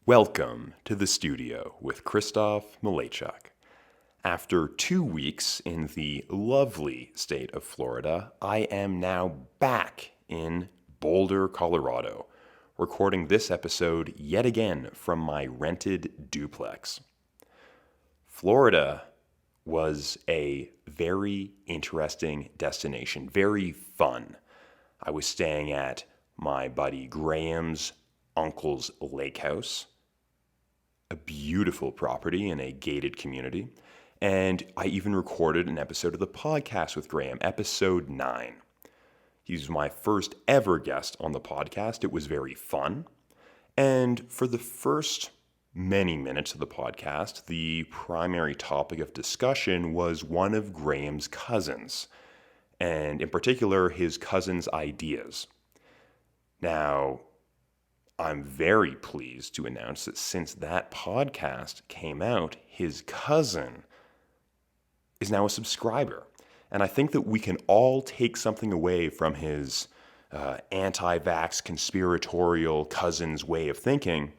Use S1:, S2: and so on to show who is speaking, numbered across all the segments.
S1: Welcome to the studio with Kristoff Malejczuk. After 2 weeks in the lovely state of Florida, I am now back in Boulder, Colorado, recording this episode yet again from my rented duplex. Florida was a very interesting destination, very fun. I was staying at my buddy Graham's uncle's lake house, a beautiful property in a gated community, and I even recorded an episode of the podcast with Graham, episode 9. He was my first ever guest on the podcast. It was very fun, and for the first many minutes of the podcast, the primary topic of discussion was one of Graham's cousins, and in particular, his cousin's ideas. Now, I'm very pleased to announce that since that podcast came out, his cousin is now a subscriber. And I think that we can all take something away from his anti-vax conspiratorial cousin's way of thinking.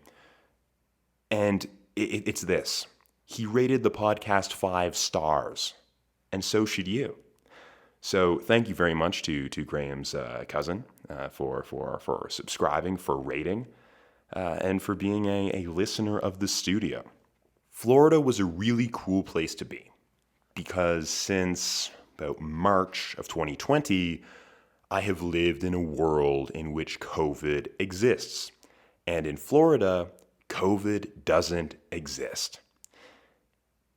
S1: And it's this. He rated the podcast 5 stars, and so should you. So thank you very much to Graham's cousin for subscribing, for rating, and for being a listener of the studio. Florida was a really cool place to be because since about March of 2020, I have lived in a world in which COVID exists. And in Florida, COVID doesn't exist.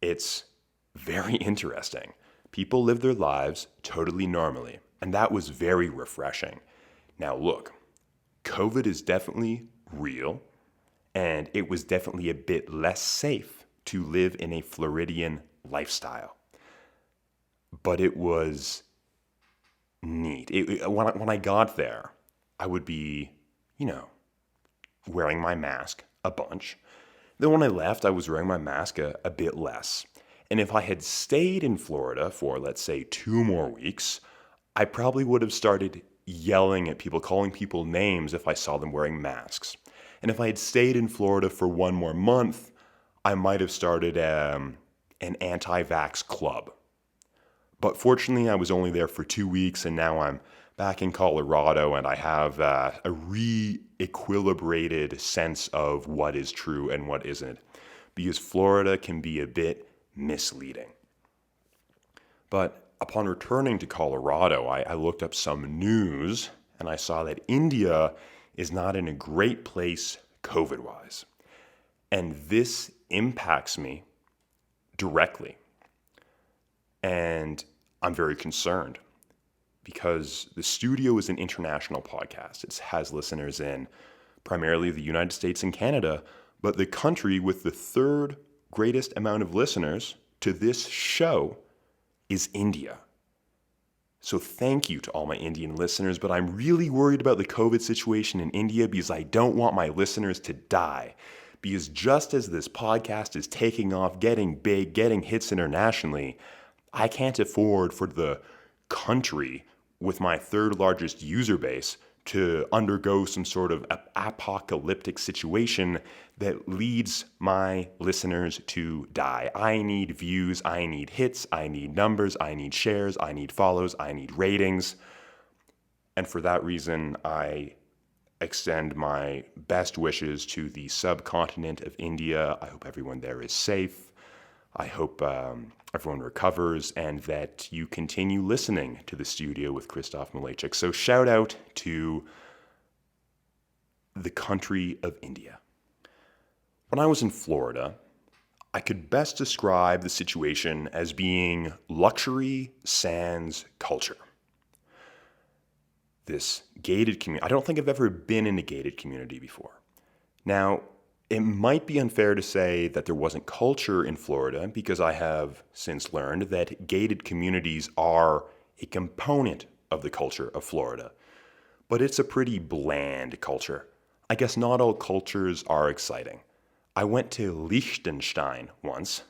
S1: It's very interesting. People live their lives totally normally, and that was very refreshing. Now look, COVID is definitely real, and it was definitely a bit less safe to live in a Floridian lifestyle. But it was neat. When I got there, I would be, wearing my mask a bunch. Then when I left, I was wearing my mask a bit less. And if I had stayed in Florida for, let's say, 2 more weeks, I probably would have started yelling at people, calling people names if I saw them wearing masks. And if I had stayed in Florida for 1 more month, I might have started an anti-vax club. But fortunately, I was only there for 2 weeks, and now I'm back in Colorado, and I have a re-equilibrated sense of what is true and what isn't, because Florida can be a bit misleading. But upon returning to Colorado, I looked up some news, and I saw that India is not in a great place COVID-wise. And this impacts me directly. And I'm very concerned because the studio is an international podcast. It has listeners in primarily the United States and Canada, but the country with the 3rd greatest amount of listeners to this show is India. So thank you to all my Indian listeners, but I'm really worried about the COVID situation in India because I don't want my listeners to die. Because just as this podcast is taking off, getting big, getting hits internationally, I can't afford for the country with my 3rd largest user base to undergo some sort of apocalyptic situation that leads my listeners to die. I need views, I need hits, I need numbers, I need shares, I need follows, I need ratings. And for that reason, I extend my best wishes to the subcontinent of India. I hope everyone there is safe. I hope everyone recovers and that you continue listening to the studio with Kristoff Malejczuk. So shout out to the country of India. When I was in Florida, I could best describe the situation as being luxury sans culture. This gated community, I don't think I've ever been in a gated community before. Now, it might be unfair to say that there wasn't culture in Florida because I have since learned that gated communities are a component of the culture of Florida. But it's a pretty bland culture. I guess not all cultures are exciting. I went to Liechtenstein once.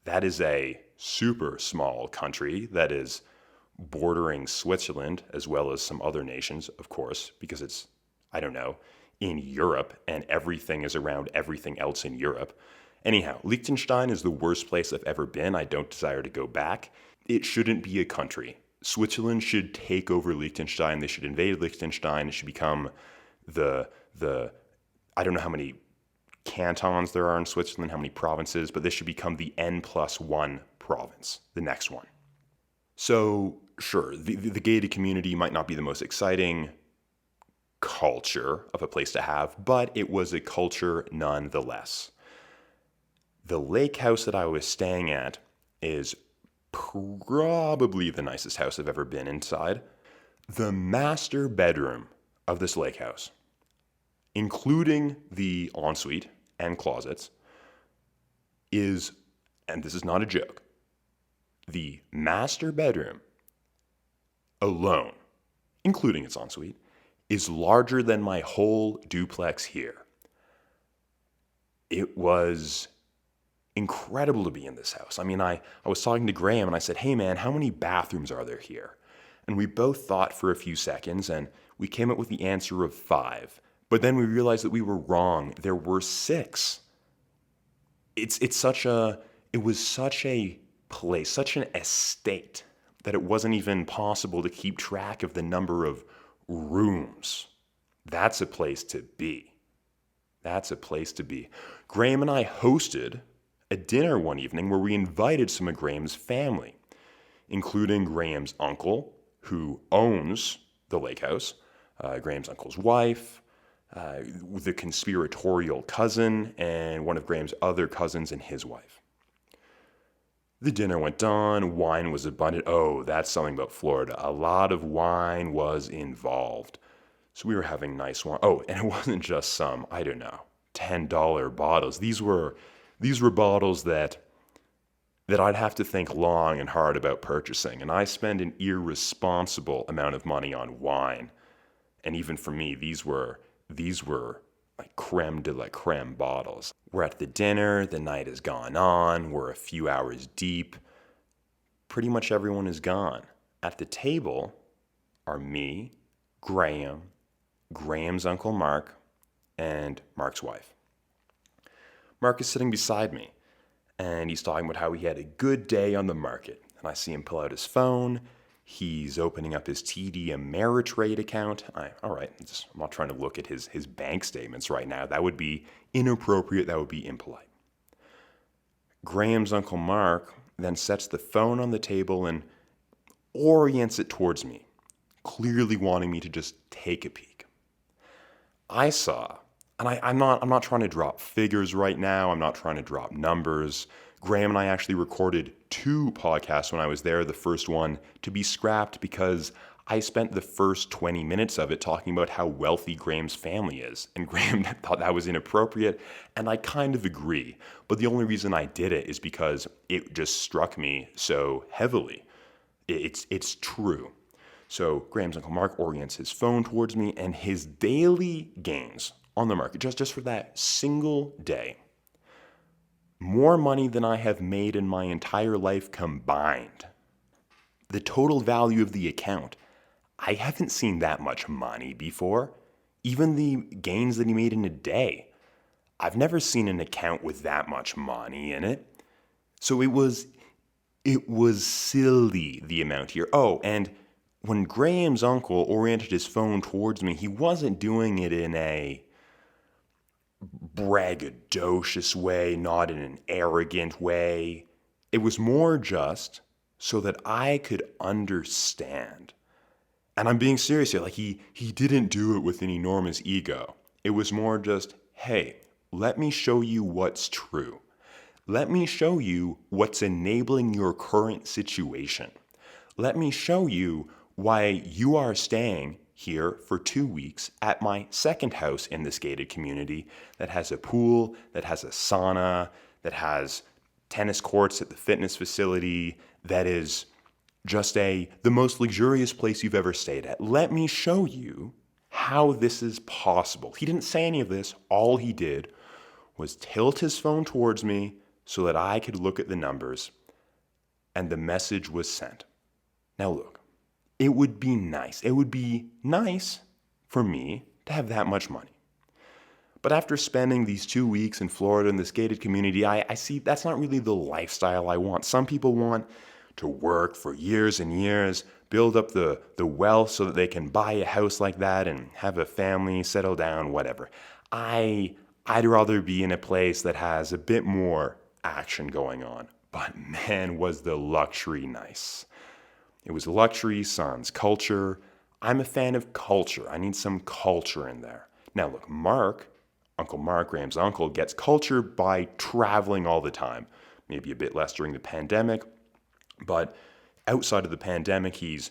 S1: That is a super small country that is bordering Switzerland as well as some other nations, of course, because it's, in Europe, and everything is around everything else in Europe. Anyhow, Liechtenstein is the worst place I've ever been. I don't desire to go back. It shouldn't be a country. Switzerland should take over Liechtenstein. They should invade Liechtenstein. It should become the I don't know how many cantons there are in Switzerland, how many provinces, but this should become the N+1 province, the next one. So, sure, the gated community might not be the most exciting culture of a place to have, but it was a culture nonetheless. The lake house that I was staying at is probably the nicest house I've ever been inside. The master bedroom of this lake house, including the ensuite and closets, is, and this is not a joke, the master bedroom alone, including its ensuite, is larger than my whole duplex here. It was incredible to be in this house. I mean, I was talking to Graham and I said, hey man, how many bathrooms are there here? And we both thought for a few seconds and we came up with the answer of 5. But then we realized that we were wrong. There were 6. It was such a place, such an estate, that it wasn't even possible to keep track of the number of rooms. That's a place to be. That's a place to be. Graham and I hosted a dinner one evening where we invited some of Graham's family, including Graham's uncle, who owns the lake house, Graham's uncle's wife, the conspiratorial cousin, and one of Graham's other cousins and his wife. The dinner went on, wine was abundant. Oh, that's something about Florida. A lot of wine was involved. So we were having nice wine. Oh, and it wasn't just some, I don't know, $10 bottles. These were bottles that I'd have to think long and hard about purchasing. And I spend an irresponsible amount of money on wine. And even for me, these were like creme de la creme bottles. We're at the dinner, the night has gone on, we're a few hours deep. Pretty much everyone is gone. At the table are me, Graham, Graham's uncle Mark, and Mark's wife. Mark is sitting beside me, and he's talking about how he had a good day on the market. And I see him pull out his phone. He's opening up his TD Ameritrade account. All right, I'm not trying to look at his bank statements right now. That would be inappropriate. That would be impolite. Graham's uncle Mark then sets the phone on the table and orients it towards me, clearly wanting me to just take a peek. I saw, and I'm not trying to drop figures right now. I'm not trying to drop numbers. Graham and I actually recorded 2 podcasts when I was there. The first one to be scrapped because I spent the first 20 minutes of it talking about how wealthy Graham's family is. And Graham thought that was inappropriate, and I kind of agree. But the only reason I did it is because it just struck me so heavily. It's true. So Graham's uncle Mark orients his phone towards me, and his daily gains on the market, just for that single day, more money than I have made in my entire life combined. The total value of the account, I haven't seen that much money before. Even the gains that he made in a day, I've never seen an account with that much money in it. So it was silly, the amount here. Oh, and when Graham's uncle oriented his phone towards me, he wasn't doing it in a braggadocious way, not in an arrogant way. It was more just so that I could understand. And I'm being serious here. Like he didn't do it with an enormous ego. It was more just, hey, let me show you what's true. Let me show you what's enabling your current situation. Let me show you why you are staying here for 2 weeks at my second house in this gated community that has a pool, that has a sauna, that has tennis courts at the fitness facility, that is just the most luxurious place you've ever stayed at. Let me show you how this is possible. He didn't say any of this. All he did was tilt his phone towards me so that I could look at the numbers, and the message was sent. Now look, it would be nice. It would be nice for me to have that much money. But after spending these 2 weeks in Florida in this gated community, I see that's not really the lifestyle I want. Some people want to work for years and years, build up the wealth so that they can buy a house like that and have a family, settle down, whatever. I'd rather be in a place that has a bit more action going on. But man, was the luxury nice. It was luxury sans culture. I'm a fan of culture. I need some culture in there. Now look, Uncle Mark, Graham's uncle, gets culture by traveling all the time. Maybe a bit less during the pandemic, but outside of the pandemic, he's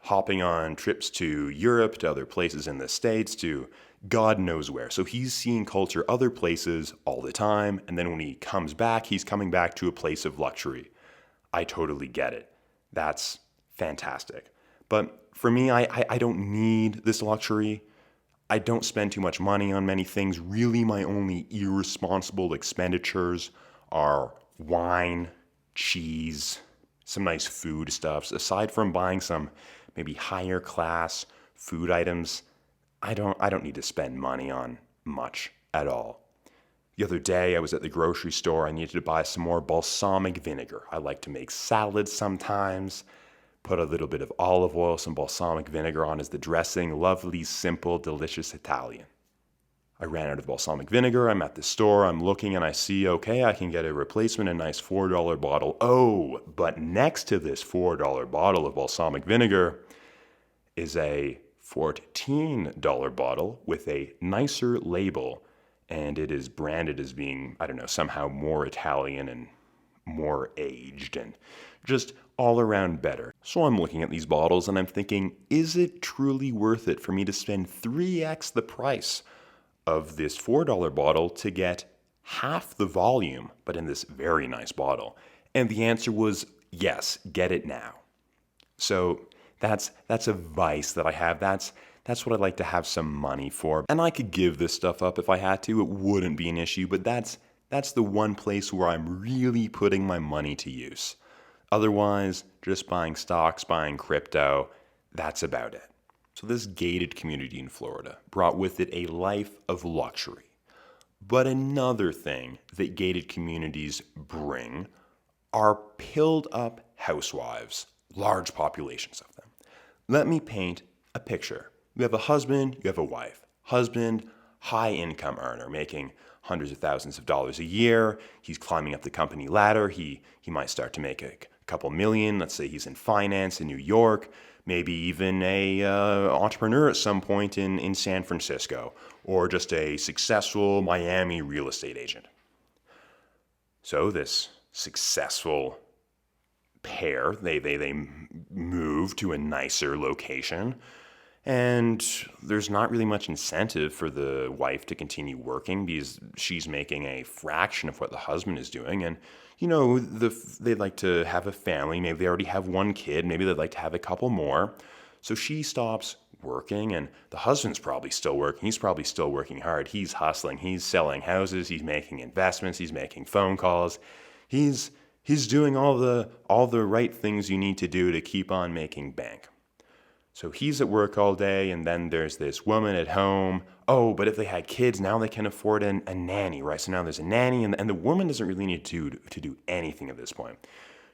S1: hopping on trips to Europe, to other places in the States, to God knows where. So he's seeing culture other places all the time, and then when he comes back, he's coming back to a place of luxury. I totally get it. That's fantastic. But for me, I don't need this luxury. I don't spend too much money on many things. Really, my only irresponsible expenditures are wine, cheese, some nice food stuffs. Aside from buying some maybe higher class food items, I don't need to spend money on much at all. The other day I was at the grocery store. I needed to buy some more balsamic vinegar. I like to make salads sometimes. Put a little bit of olive oil, some balsamic vinegar on as the dressing. Lovely, simple, delicious Italian. I ran out of balsamic vinegar. I'm at the store. I'm looking and I see, okay, I can get a replacement, a nice $4 bottle. Oh, but next to this $4 bottle of balsamic vinegar is a $14 bottle with a nicer label. And it is branded as being, I don't know, somehow more Italian and more aged and just all around better. So I'm looking at these bottles and I'm thinking, is it truly worth it for me to spend 3x the price of this $4 bottle to get half the volume, but in this very nice bottle? And the answer was yes, get it now. So that's a vice that I have. That's what I'd like to have some money for. And I could give this stuff up if I had to. It wouldn't be an issue, but that's the one place where I'm really putting my money to use. Otherwise, just buying stocks, buying crypto, that's about it. So this gated community in Florida brought with it a life of luxury. But another thing that gated communities bring are pilled up housewives, large populations of them. Let me paint a picture. You have a husband, you have a wife. Husband, high income earner, making hundreds of thousands of dollars a year. He's climbing up the company ladder. He might start to make a couple million. Let's say he's in finance in New York, maybe even a entrepreneur at some point in San Francisco, or just a successful Miami real estate agent. So this successful pair, they move to a nicer location, and there's not really much incentive for the wife to continue working because she's making a fraction of what the husband is doing. And, you know, they'd like to have a family. Maybe they already have one kid. Maybe they'd like to have a couple more. So she stops working, and the husband's probably still working. He's probably still working hard. He's hustling. He's selling houses. He's making investments. He's making phone calls. He's doing all the right things you need to do to keep on making bank. So he's at work all day, and then there's this woman at home. Oh, but if they had kids, now they can afford a nanny, right? So now there's a nanny, and the woman doesn't really need to do anything at this point.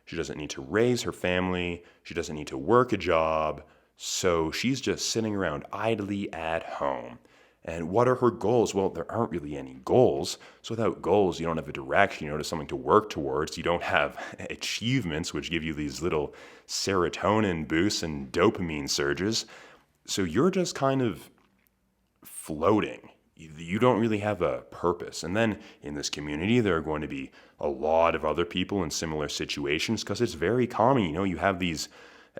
S1: She doesn't need to raise her family. She doesn't need to work a job. So she's just sitting around idly at home. And what are her goals? Well, there aren't really any goals. So without goals, you don't have a direction, you don't have something to work towards. You don't have achievements, which give you these little serotonin boosts and dopamine surges. So you're just kind of floating. You don't really have a purpose. And then in this community, there are going to be a lot of other people in similar situations because it's very common. You know, you have these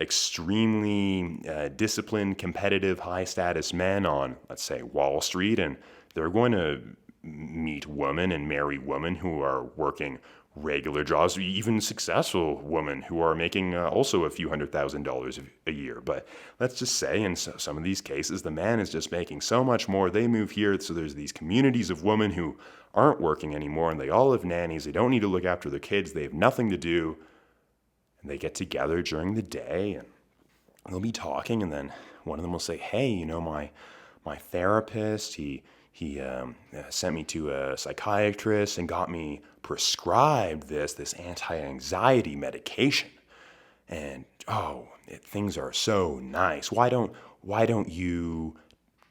S1: extremely disciplined, competitive, high-status men on, let's say, Wall Street, and they're going to meet women and marry women who are working regular jobs, even successful women who are making also a few $100,000 a year. But let's just say in some of these cases, the man is just making so much more. They move here, so there's these communities of women who aren't working anymore, and they all have nannies. They don't need to look after their kids. They have nothing to do. And they get together during the day and they'll be talking, and then one of them will say, hey, you know, my therapist, he sent me to a psychiatrist and got me prescribed this anti-anxiety medication. And things are so nice. Why don't you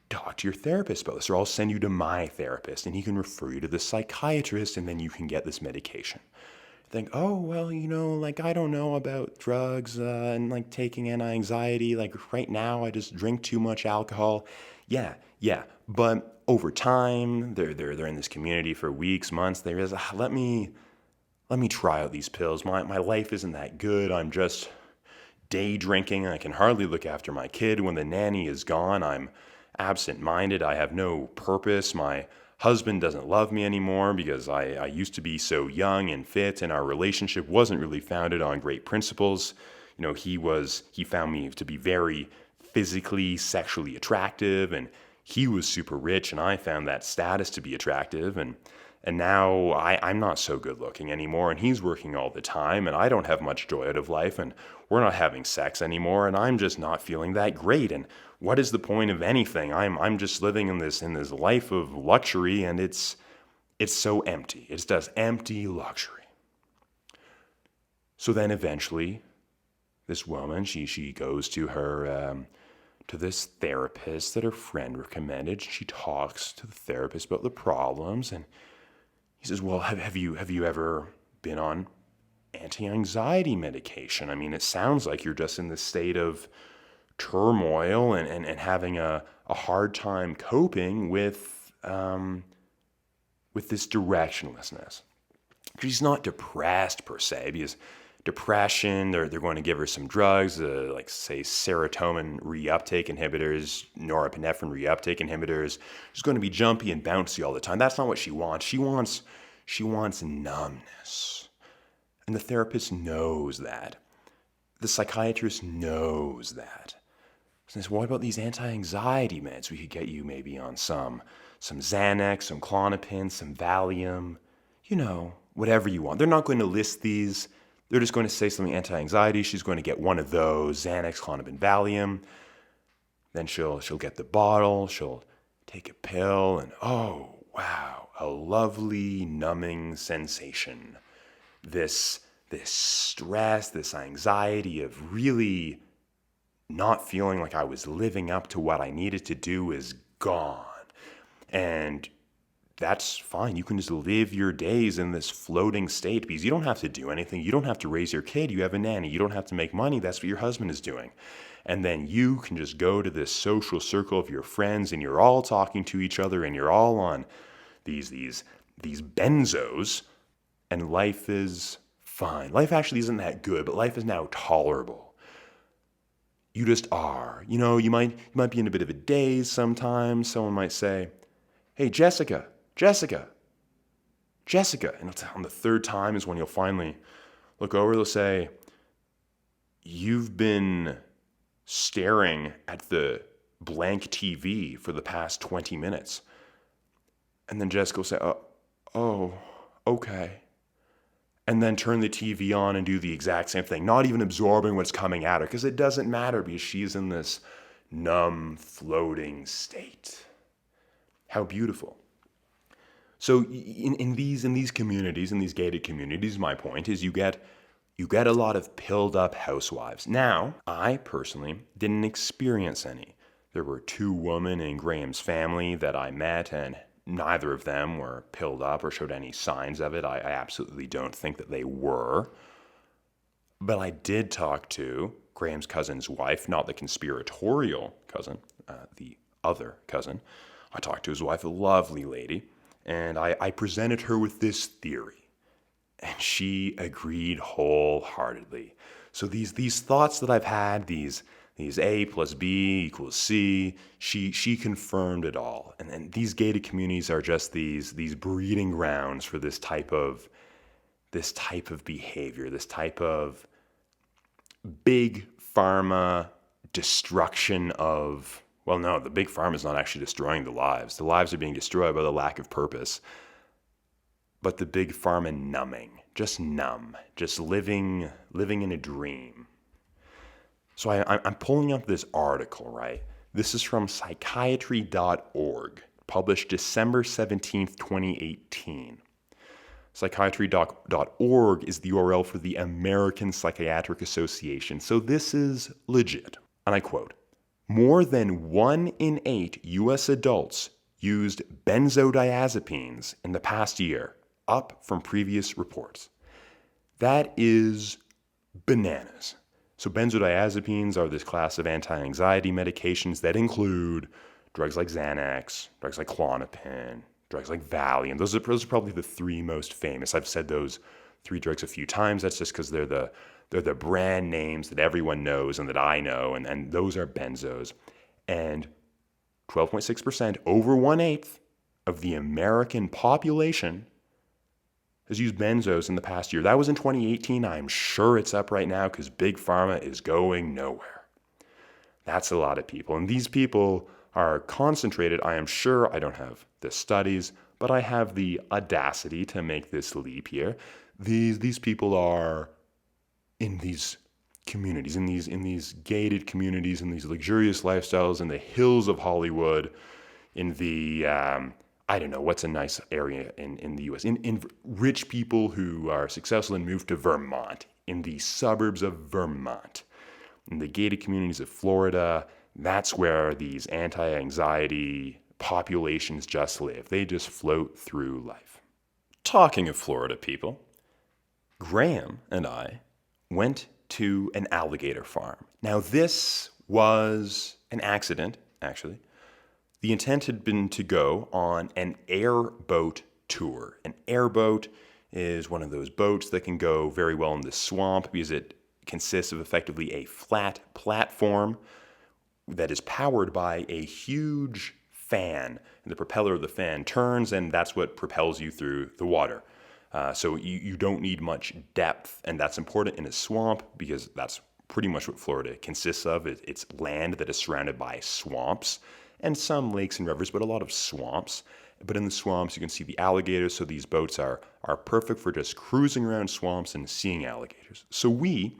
S1: talk to your therapist about this, or I'll send you to my therapist and he can refer you to the psychiatrist and then you can get this medication. Think, oh, well, like, I don't know about drugs and like taking anti-anxiety. Like right now, I just drink too much alcohol. Yeah. But over time, they're in this community for weeks, months. They realize, let me try out these pills. My life isn't that good. I'm just day drinking. I can hardly look after my kid when the nanny is gone. I'm absent-minded. I have no purpose. My husband doesn't love me anymore because I used to be so young and fit, and our relationship wasn't really founded on great principles. He found me to be very physically, sexually attractive, and he was super rich, and I found that status to be attractive, and now I'm not so good looking anymore, and he's working all the time, and I don't have much joy out of life, and we're not having sex anymore, and I'm just not feeling that great. And what is the point of anything? I'm just living in this life of luxury, and it's so empty. It's just empty luxury. So then eventually, this woman, she goes to her to this therapist that her friend recommended. She talks to the therapist about the problems, and he says, well, have you ever been on anti-anxiety medication? I mean, it sounds like you're just in this state of turmoil and having a hard time coping with this directionlessness. She's not depressed per se, because depression, they're going to give her some drugs, like say serotonin reuptake inhibitors, norepinephrine reuptake inhibitors. She's going to be jumpy and bouncy all the time. That's not what she wants. She wants numbness. And the therapist knows that. The psychiatrist knows that. So what about these anti-anxiety meds? We could get you maybe on some Xanax, some Klonopin, some Valium, whatever you want. They're not going to list these. They're just going to say something anti-anxiety. She's going to get one of those, Xanax, Klonopin, Valium. Then she'll get the bottle. She'll take a pill, and oh, wow, a lovely numbing sensation. This stress, this anxiety of really not feeling like I was living up to what I needed to do is gone. And that's fine. You can just live your days in this floating state because you don't have to do anything. You don't have to raise your kid. You have a nanny. You don't have to make money. That's what your husband is doing. And then you can just go to this social circle of your friends, and you're all talking to each other, and you're all on these benzos, and life is fine. Life actually isn't that good, but life is now tolerable. You just are. You might be in a bit of a daze sometimes. Someone might say, hey, Jessica. And on the third time is when you'll finally look over. They'll say, you've been staring at the blank TV for the past 20 minutes. And then Jessica will say, oh, okay. And then turn the TV on and do the exact same thing, not even absorbing what's coming at her, because it doesn't matter because she's in this numb, floating state. How beautiful. So in these communities, in these gated communities, my point is you get a lot of pilled up housewives. Now, I personally didn't experience any. There were 2 women in Graham's family that I met, and neither of them were pilled up or showed any signs of it. I absolutely don't think that they were. But I did talk to Graham's cousin's wife, not the conspiratorial cousin, the other cousin. I talked to his wife, a lovely lady, and I presented her with this theory. And she agreed wholeheartedly. So these thoughts that I've had, these A plus B equals C, she confirmed it all. And these gated communities are just these breeding grounds for this type of behavior, this type of big pharma destruction of, well, no, the big pharma is not actually destroying the lives. The lives are being destroyed by the lack of purpose. But the big pharma numbing, just numb, just living in a dream. So I'm pulling up this article, right? This is from psychiatry.org. published December 17th, 2018. Psychiatry.org is the URL for the American Psychiatric Association, so this is legit. And I quote, "More than 1 in 8 U.S. adults used benzodiazepines in the past year, up from previous reports." That is bananas. So benzodiazepines are this class of anti-anxiety medications that include drugs like Xanax, drugs like Klonopin, drugs like Valium. Those are probably the 3 most famous. I've said those 3 drugs a few times. That's just because they're the brand names that everyone knows and that I know, and those are benzos. And 12.6%, over 1/8 of the American population has used benzos in the past year. That was in 2018. I'm sure it's up right now because Big Pharma is going nowhere. That's a lot of people. And these people are concentrated. I am sure, I don't have the studies, but I have the audacity to make this leap here. These people are in these communities, in these gated communities, in these luxurious lifestyles, in the hills of Hollywood, in the I don't know, what's a nice area in the U.S., in rich people who are successful and move to Vermont, in the suburbs of Vermont, in the gated communities of Florida. That's where these anti-anxiety populations just live. They just float through life. Talking of Florida people, Graham and I went to an alligator farm. Now, this was an accident, actually. The intent had been to go on an airboat tour. An airboat is one of those boats that can go very well in the swamp because it consists of effectively a flat platform that is powered by a huge fan. And the propeller of the fan turns, and that's what propels you through the water. So you don't need much depth, and that's important in a swamp because that's pretty much what Florida consists of. It's land that is surrounded by swamps and some lakes and rivers, but a lot of swamps. But in the swamps, you can see the alligators, so these boats are perfect for just cruising around swamps and seeing alligators. So we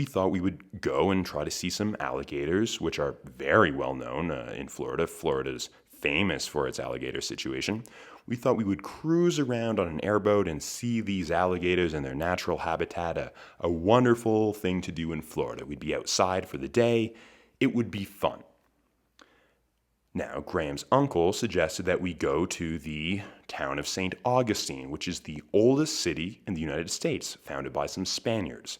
S1: thought we would go and try to see some alligators, which are very well known in Florida. Florida's famous for its alligator situation. We thought we would cruise around on an airboat and see these alligators in their natural habitat, a wonderful thing to do in Florida. We'd be outside for the day. It would be fun. Now, Graham's uncle suggested that we go to the town of St. Augustine, which is the oldest city in the United States, founded by some Spaniards,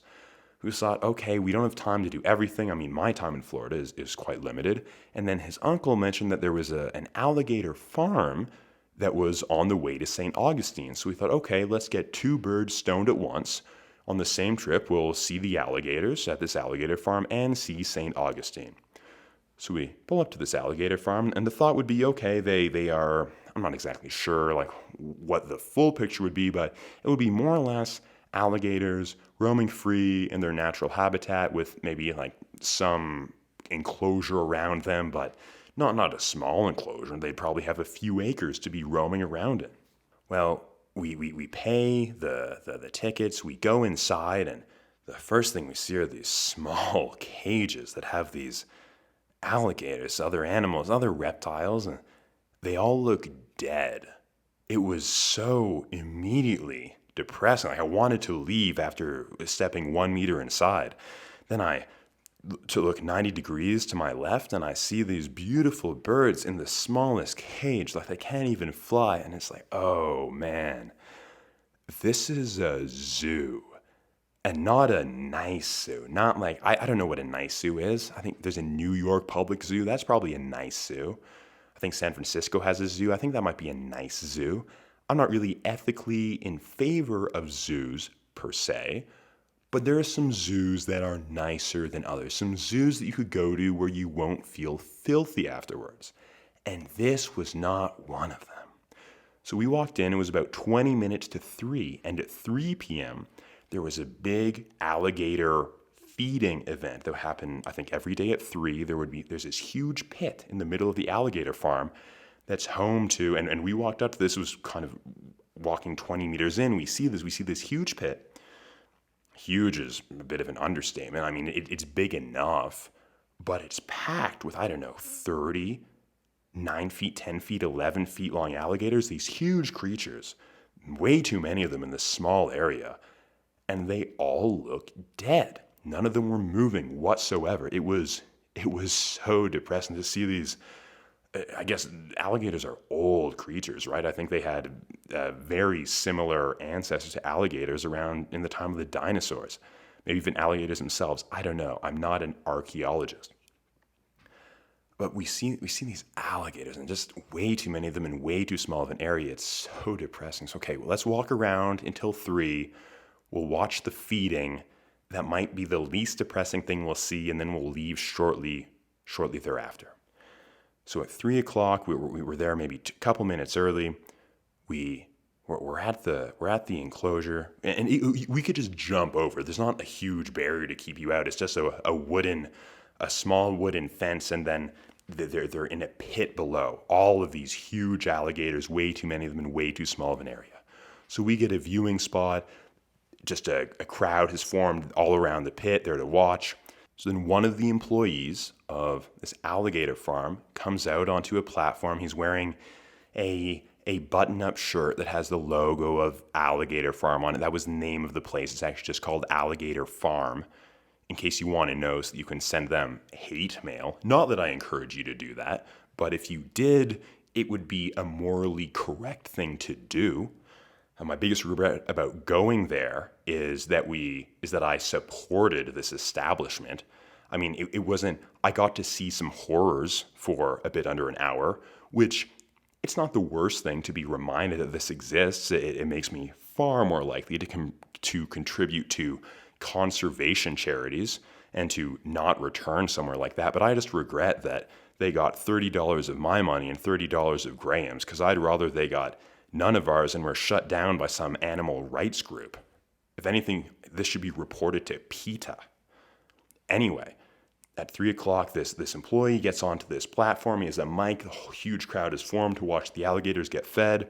S1: who thought, okay, we don't have time to do everything. I mean, my time in Florida is quite limited. And then his uncle mentioned that there was an alligator farm that was on the way to St. Augustine. So we thought, okay, let's get 2 birds stoned at once. On the same trip, we'll see the alligators at this alligator farm and see St. Augustine. So we pull up to this alligator farm, and the thought would be, okay, they are, I'm not exactly sure like what the full picture would be, but it would be more or less alligators roaming free in their natural habitat with maybe like some enclosure around them, but not a small enclosure. They'd probably have a few acres to be roaming around in. Well, we pay the tickets, we go inside, and the first thing we see are these small cages that have these alligators, other animals, other reptiles, and they all look dead. It was so immediately depressing. Like I wanted to leave after stepping 1 meter inside. Then I to look 90 degrees to my left, and I see these beautiful birds in the smallest cage, like they can't even fly. And it's like, oh man, this is a zoo. And not a nice zoo. Not like, I don't know what a nice zoo is. I think there's a New York Public Zoo. That's probably a nice zoo. I think San Francisco has a zoo. I think that might be a nice zoo. I'm not really ethically in favor of zoos per se, but there are some zoos that are nicer than others. Some zoos that you could go to where you won't feel filthy afterwards. And this was not one of them. So we walked in. It was about 20 minutes to 3. And at 3 p.m., there was a big alligator feeding event that would happen, I think, every day at 3. There's this huge pit in the middle of the alligator farm that's home to, and we walked up to this. It was kind of walking 20 meters in. We see this huge pit. Huge is a bit of an understatement. I mean, it's big enough, but it's packed with, I don't know, 30 9 feet, 10 feet, 11 feet long alligators, these huge creatures, way too many of them in this small area. And they all looked dead. None of them were moving whatsoever. It was so depressing to see these. I guess alligators are old creatures, right? I think they had very similar ancestors to alligators around in the time of the dinosaurs. Maybe even alligators themselves. I don't know. I'm not an archaeologist. But we see these alligators, and just way too many of them in way too small of an area. It's so depressing. So, okay, well, let's walk around until 3. We'll watch the feeding. That might be the least depressing thing we'll see, and then we'll leave shortly thereafter. So at 3 o'clock, we were there maybe a couple minutes early. We're at the enclosure, and we could just jump over. There's not a huge barrier to keep you out. It's just a small wooden fence, and then they're in a pit below. All of these huge alligators, way too many of them in way too small of an area. So we get a viewing spot. Just a crowd has formed all around the pit there to watch. So then one of the employees of this alligator farm comes out onto a platform. He's wearing a button-up shirt that has the logo of Alligator Farm on it. That was the name of the place. It's actually just called Alligator Farm, in case you want to know, so that you can send them hate mail. Not that I encourage you to do that, but if you did, it would be a morally correct thing to do. And my biggest regret about going there is that I supported this establishment. I mean, it wasn't, I got to see some horrors for a bit under an hour, which it's not the worst thing to be reminded that this exists. It makes me far more likely to contribute to conservation charities and to not return somewhere like that. But I just regret that they got $30 of my money and $30 of Graham's, because I'd rather they got none of ours and were shut down by some animal rights group. If anything, this should be reported to PETA. Anyway, at 3 o'clock, this employee gets onto this platform. He has a mic. A huge crowd is formed to watch the alligators get fed.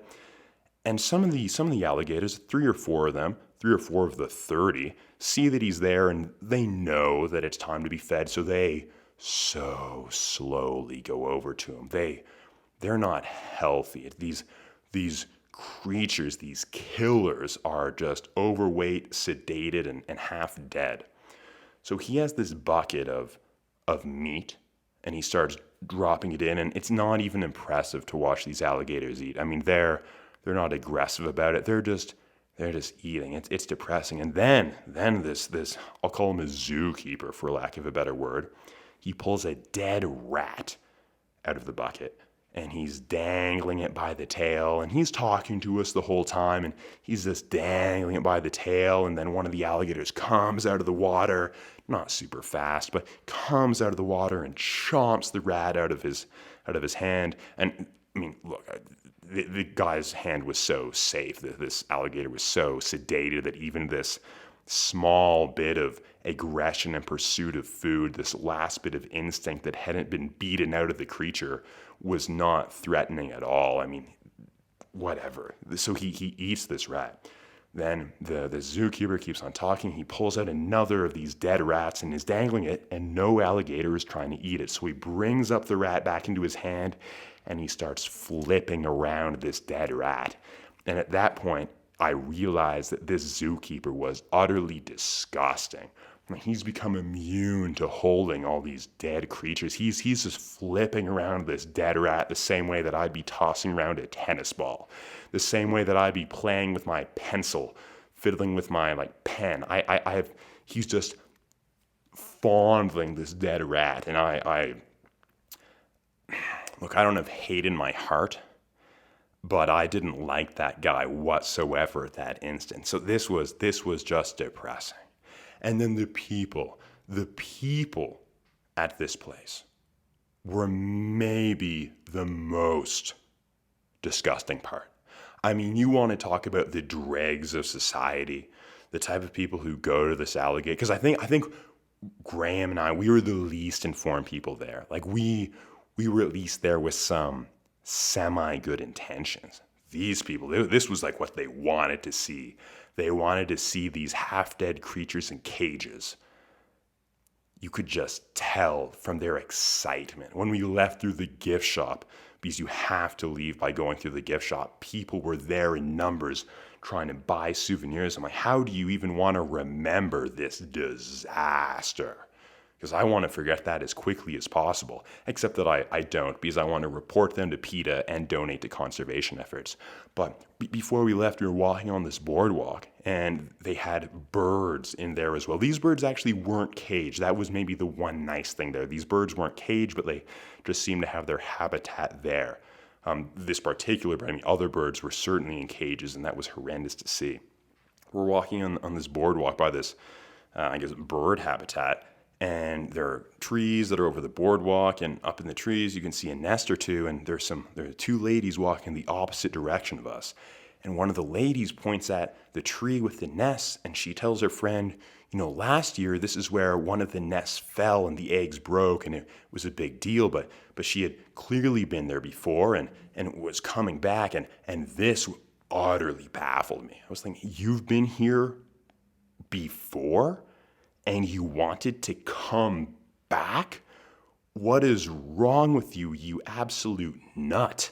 S1: And some of the alligators, 3 or 4 of them, 3 or 4 of the 30, see that he's there, and they know that it's time to be fed. So they so slowly go over to him. They're not healthy. These creatures, these killers, are just overweight, sedated, and half dead. So he has this bucket of meat, and he starts dropping it in, and it's not even impressive to watch these alligators eat. I mean, they're not aggressive about it. They're just eating. It's depressing. And then this I'll call him a zookeeper, for lack of a better word. He pulls a dead rat out of the bucket, and he's dangling it by the tail, and he's talking to us the whole time, and he's just dangling it by the tail. And then one of the alligators comes out of the water, not super fast, but comes out of the water and chomps the rat out of his hand. And I mean, look, the guy's hand was so safe, that this alligator was so sedated, that even this small bit of aggression and pursuit of food, this last bit of instinct that hadn't been beaten out of the creature, was not threatening at all. I mean, whatever. So he eats this rat. Then the zookeeper keeps on talking. He pulls out another of these dead rats and is dangling it, and no alligator is trying to eat it. So he brings up the rat back into his hand, and he starts flipping around this dead rat. And at that point, I realized that this zookeeper was utterly disgusting. He's become immune to holding all these dead creatures. He's just flipping around this dead rat the same way that I'd be tossing around a tennis ball, the same way that I'd be playing with my pencil, fiddling with my pen. He's just fondling this dead rat, and I don't have hate in my heart, but I didn't like that guy whatsoever at that instant. So this was just depressing. And then the people at this place were maybe the most disgusting part. I mean, you want to talk about the dregs of society, the type of people who go to this alligator, because I think Graham and I, we were the least informed people there. We were at least there with some semi-good intentions. These people, this was what they wanted to see. They wanted to see these half-dead creatures in cages. You could just tell from their excitement. When we left through the gift shop, because you have to leave by going through the gift shop. People were there in numbers trying to buy souvenirs. I'm like, how do you even want to remember this disaster? Because I want to forget that as quickly as possible, except that I don't, because I want to report them to PETA and donate to conservation efforts. But before we left, we were walking on this boardwalk, and they had birds in there as well. These birds actually weren't caged. That was maybe the one nice thing there. These birds weren't caged, but they just seemed to have their habitat there. This particular bird, I mean, other birds were certainly in cages, and that was horrendous to see. We're walking on this boardwalk by this, bird habitat, and there are trees that are over the boardwalk, and up in the trees you can see a nest or two, and there are two ladies walking the opposite direction of us. And one of the ladies points at the tree with the nest, and she tells her friend, last year this is where one of the nests fell and the eggs broke, and it was a big deal, but she had clearly been there before and was coming back, and this utterly baffled me. I was thinking, you've been here before? And you wanted to come back? What is wrong with you, you absolute nut?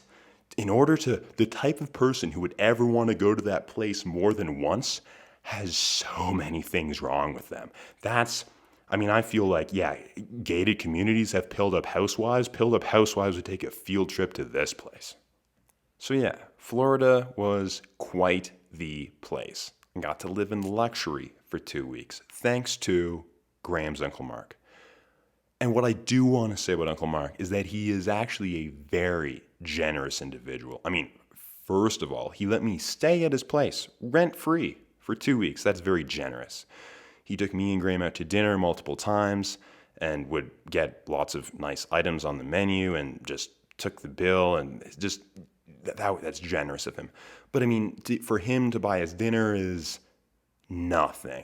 S1: The type of person who would ever want to go to that place more than once has so many things wrong with them. I feel like, gated communities have pilled up housewives. Pilled up housewives would take a field trip to this place. So Florida was quite the place. I got to live in luxury for 2 weeks, thanks to Graham's Uncle Mark. And what I do want to say about Uncle Mark is that he is actually a very generous individual. First of all, he let me stay at his place, rent-free, for 2 weeks. That's very generous. He took me and Graham out to dinner multiple times and would get lots of nice items on the menu and just took the bill, and just that's generous of him. But for him to buy us dinner is nothing.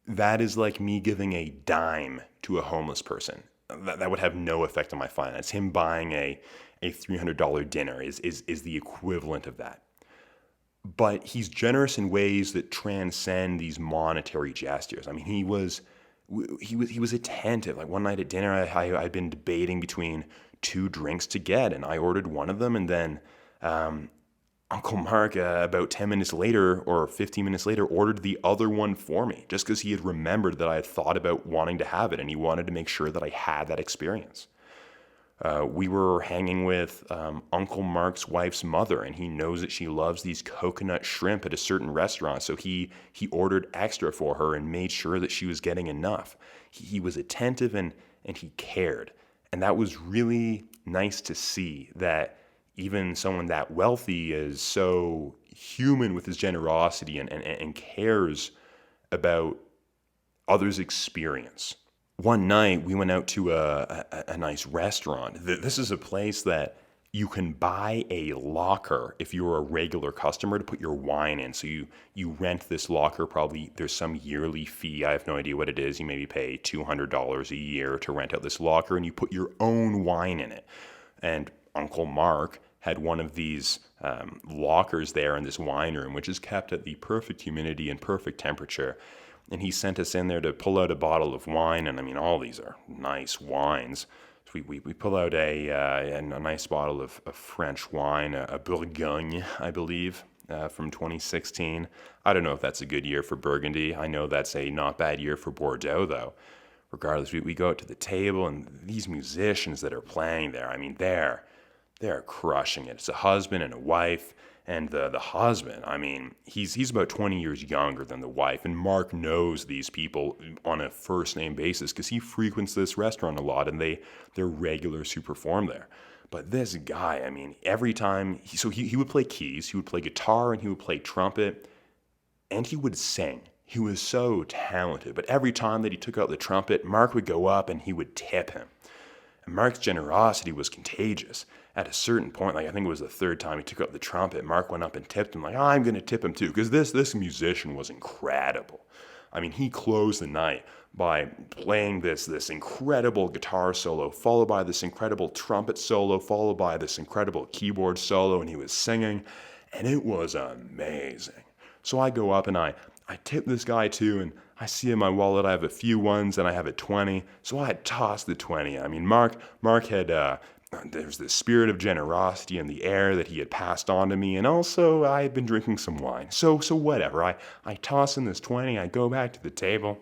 S1: That is like me giving a dime to a homeless person. That would have no effect on my finance. Him buying a $300 dinner is the equivalent of that. But he's generous in ways that transcend these monetary gestures. He was attentive. Like one night at dinner, I'd been debating between two drinks to get, and I ordered one of them, and then Uncle Mark, about 10 minutes later or 15 minutes later, ordered the other one for me, just because he had remembered that I had thought about wanting to have it, and he wanted to make sure that I had that experience. We were hanging with Uncle Mark's wife's mother, and he knows that she loves these coconut shrimp at a certain restaurant, so he ordered extra for her and made sure that she was getting enough. He was attentive and he cared, and that was really nice to see, that even someone that wealthy is so human with his generosity and cares about others' experience. One night, we went out to a nice restaurant. This is a place that you can buy a locker if you're a regular customer to put your wine in. So you rent this locker, probably there's some yearly fee. I have no idea what it is. You maybe pay $200 a year to rent out this locker, and you put your own wine in it. And Uncle Mark had one of these lockers there in this wine room, which is kept at the perfect humidity and perfect temperature. And he sent us in there to pull out a bottle of wine, and all these are nice wines. So we pull out a nice bottle of French wine, a Bourgogne, I believe, from 2016. I don't know if that's a good year for Burgundy. I know that's a not bad year for Bordeaux, though. Regardless, we go out to the table, and these musicians that are playing there, they're crushing it. It's a husband and a wife, and the husband, he's about 20 years younger than the wife, and Mark knows these people on a first-name basis because he frequents this restaurant a lot, and they're regulars who perform there. But this guy, every time, he would play keys, he would play guitar, and he would play trumpet, and he would sing. He was so talented, but every time that he took out the trumpet, Mark would go up and he would tip him. And Mark's generosity was contagious. At a certain point, I think it was the third time he took up the trumpet, Mark went up and tipped him, I'm going to tip him too, because this musician was incredible. He closed the night by playing this incredible guitar solo, followed by this incredible trumpet solo, followed by this incredible keyboard solo, and he was singing, and it was amazing. So I go up and I tip this guy too, and I see in my wallet I have a few ones and I have a 20, so I had tossed the 20. Mark had there's this spirit of generosity in the air that he had passed on to me, and also I had been drinking some wine. So whatever. I toss in this 20. I go back to the table.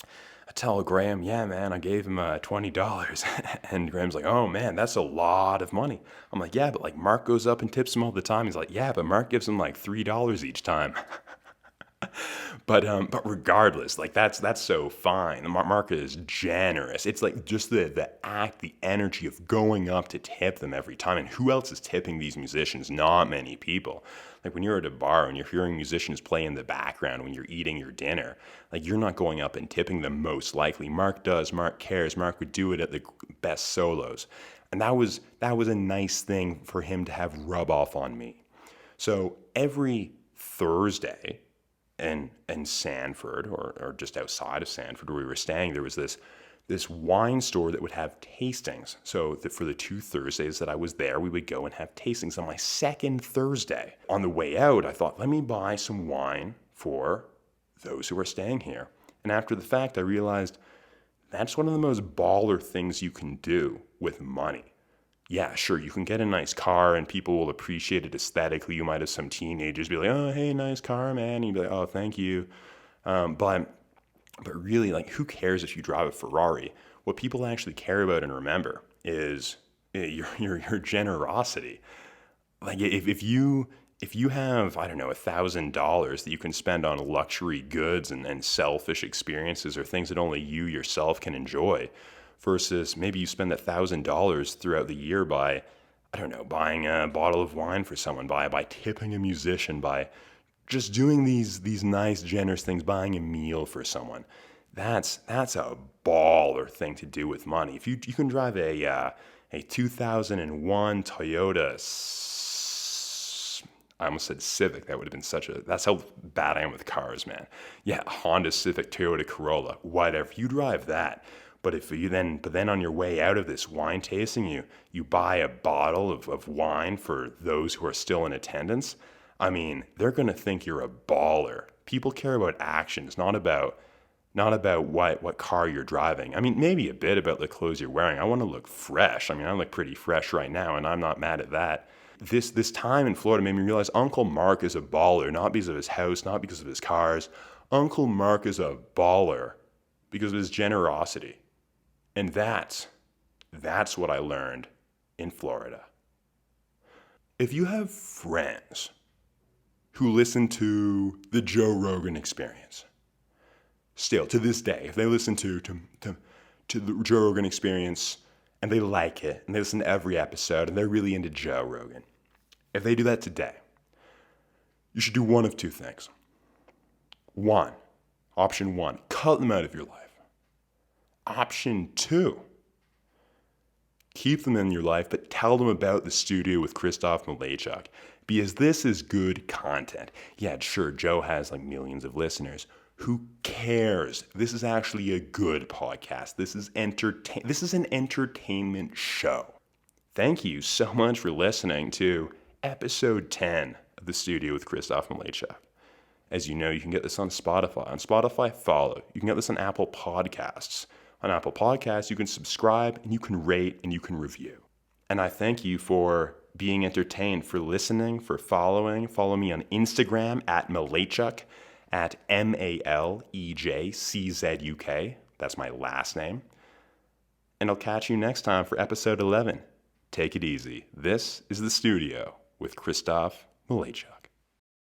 S1: I tell Graham, yeah, man, I gave him $20. And Graham's like, oh, man, that's a lot of money. I'm like, yeah, but like Mark goes up and tips him all the time. He's like, yeah, but Mark gives him like $3 each time. But regardless, like that's so fine. Mark is generous. It's like just the act, the energy of going up to tip them every time. And who else is tipping these musicians? Not many people. Like when you're at a bar and you're hearing musicians play in the background when you're eating your dinner, like you're not going up and tipping them most likely. Mark does. Mark cares. Mark would do it at the best solos. And that was a nice thing for him to have rub off on me. So every Thursday, in Sanford, or just outside of Sanford where we were staying, there was this wine store that would have tastings. So for the 2 Thursdays that I was there, we would go and have tastings. On my second Thursday, on the way out, I thought, let me buy some wine for those who are staying here. And after the fact, I realized that's one of the most baller things you can do with money. Yeah, sure, you can get a nice car and people will appreciate it aesthetically. You might have some teenagers be like, oh, hey, nice car, man. And you'd be like, oh, thank you. But really, like, who cares if you drive a Ferrari? What people actually care about and remember is your generosity. Like, if you have, I don't know, $1,000 that you can spend on luxury goods and selfish experiences or things that only you yourself can enjoy, versus maybe you spend $1,000 throughout the year by, I don't know, buying a bottle of wine for someone, by tipping a musician, by just doing these nice, generous things, buying a meal for someone. That's a baller thing to do with money. If you can drive a 2001 Toyota, I almost said Civic. That would have been that's how bad I am with cars, man. Yeah, Honda Civic, Toyota Corolla, whatever. You drive that. But then on your way out of this wine tasting, you buy a bottle of wine for those who are still in attendance. I mean, they're gonna think you're a baller. People care about actions, not about what car you're driving. I mean, maybe a bit about the clothes you're wearing. I want to look fresh. I mean, I look pretty fresh right now, and I'm not mad at that. This time in Florida made me realize Uncle Mark is a baller, not because of his house, not because of his cars. Uncle Mark is a baller because of his generosity. And that's what I learned in Florida. If you have friends who listen to the Joe Rogan Experience, still to this day, if they listen to the Joe Rogan Experience and they like it and they listen to every episode and they're really into Joe Rogan, if they do that today, you should do one of two things. Option one, cut them out of your life. Option 2, keep them in your life, but tell them about the studio with Kristoff Malejczuk, because this is good content. Yeah, sure, Joe has like millions of listeners. Who cares? This is actually a good podcast. This is an entertainment show. Thank you so much for listening to episode 10 of the studio with Kristoff Malejczuk. As you know, you can get this on Spotify. On Spotify, follow. You can get this on Apple Podcasts. On Apple Podcasts, you can subscribe and you can rate and you can review. And I thank you for being entertained, for listening, for following. Follow me on Instagram at Malejczuk, at MALEJCZUK. That's my last name. And I'll catch you next time for episode 11. Take it easy. This is The Studio with Kristoff Malejczuk.